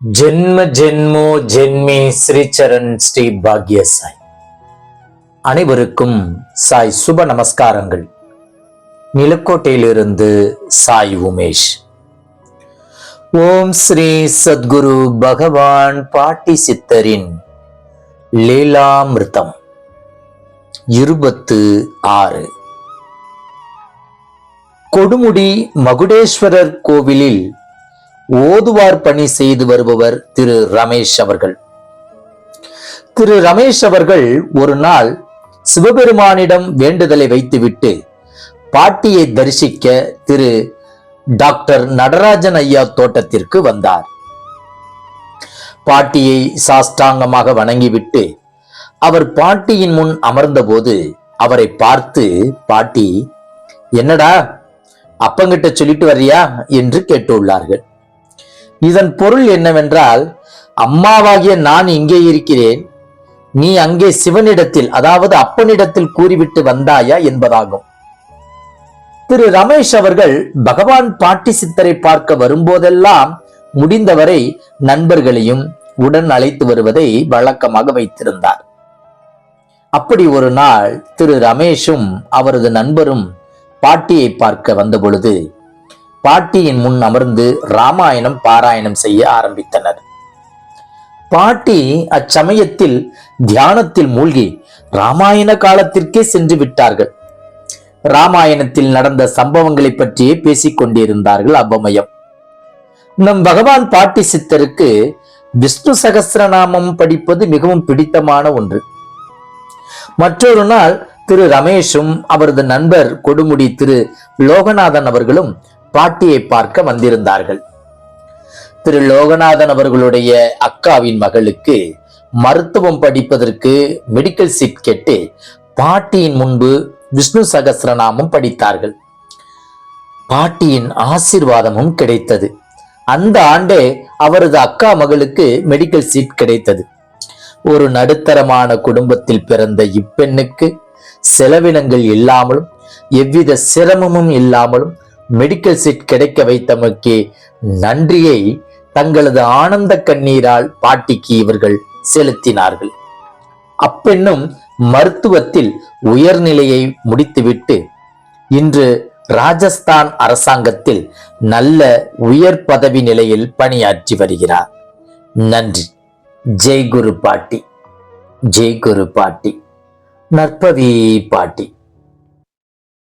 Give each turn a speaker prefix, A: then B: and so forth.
A: ஜென்ம ஜென்மோ ஜென்மே ஸ்ரீச்சரண் ஸ்ரீ பாக்ய சாய். அனைவருக்கும் சாய் சுப நமஸ்காரங்கள். நிலக்கோட்டையிலிருந்து சாய் உமேஷ். ஓம் ஸ்ரீ சத்குரு பகவான் பாட்டி சித்தரின் லீலாமிருதம் 26. கொடுமுடி மகுடேஸ்வரர் கோவிலில் ஓதுவார் பணி செய்து வருபவர் திரு ரமேஷ் அவர்கள். திரு ரமேஷ் அவர்கள் ஒரு நாள் சிவபெருமானிடம் வேண்டுதலை வைத்துவிட்டு பாட்டியை தரிசிக்க திரு டாக்டர் நடராஜன் ஐயா தோட்டத்திற்கு வந்தார். பாட்டியை சாஷ்டாங்கமாக வணங்கிவிட்டு அவர் பாட்டியின் முன் அமர்ந்தபோது அவரை பார்த்து, பாட்டி, என்னடா அப்பங்கிட்ட சொல்லிட்டு வர்றியா என்று கேட்டுள்ளார்கள். இதன் பொருள் என்னவென்றால், அம்மாவாகிய நான் இங்கே இருக்கிறேன், நீ அங்கே சிவனிடத்தில், அதாவது அப்பனிடத்தில் கூறிவிட்டு வந்தாயா என்பதாகும். திரு ரமேஷ் அவர்கள் பகவான் பாட்டி சித்தரை பார்க்க வரும்போதெல்லாம் முடிந்தவரை நண்பர்களையும் உடன் அழைத்து வருவதை வழக்கமாக வைத்திருந்தார். அப்படி ஒரு நாள் திரு ரமேஷும் அவரது நண்பரும் பாட்டியை பார்க்க வந்த பொழுது பாட்டியின் முன் அமர்ந்து ராமாயணம் பாராயணம் செய்ய ஆரம்பித்தனர். பாட்டி அச்சமயத்தில் தியானத்தில் மூழ்கி ராமாயண காலத்திற்கே சென்று விட்டார்கள். ராமாயணத்தில் நடந்த சம்பவங்களை பற்றியே பேசிக் கொண்டிருந்தார்கள். அவ்வமயம் நம் பகவான் பாட்டி சித்தருக்கு விஷ்ணு சகஸ்ரநாமம் படிப்பது மிகவும் பிடித்தமான ஒன்று. மற்றொரு நாள் திரு ரமேஷும் அவரது நண்பர் கொடுமுடி திரு லோகநாதன் அவர்களும் பாட்டியை பார்க்க வந்திருந்தார்கள். திரு லோகநாதன் அவர்களுடைய அக்காவின் மகளுக்கு மருத்துவம் படிப்பதற்கு மெடிக்கல் சீட் கேட்டு பாட்டியின் முன்பு விஷ்ணு சகஸ்ரநாமம் படித்தார்கள். பாட்டியின் ஆசீர்வாதமும் கிடைத்தது. அந்த ஆண்டே அவரது அக்கா மகளுக்கு மெடிக்கல் சீட் கிடைத்தது. ஒரு நடுத்தரமான குடும்பத்தில் பிறந்த இப்பெண்ணுக்கு செலவினங்கள் இல்லாமலும் எவ்வித சிரமமும் இல்லாமலும் மெடிக்கல் சீட் கிடைக்க வைத்தமைக்கு நன்றியை தங்களது ஆனந்த கண்ணீரால் பாட்டிக்கு இவர்கள் செலுத்தினார்கள். அப்பெண்ணும் மருத்துவத்தில் உயர்நிலையை முடித்துவிட்டு இன்று ராஜஸ்தான் அரசாங்கத்தில் நல்ல உயர் பதவி நிலையில் பணியாற்றி வருகிறார். நன்றி. ஜெய் குரு பாட்டி, ஜெய் குரு பாட்டி, நற்பவி பாட்டி.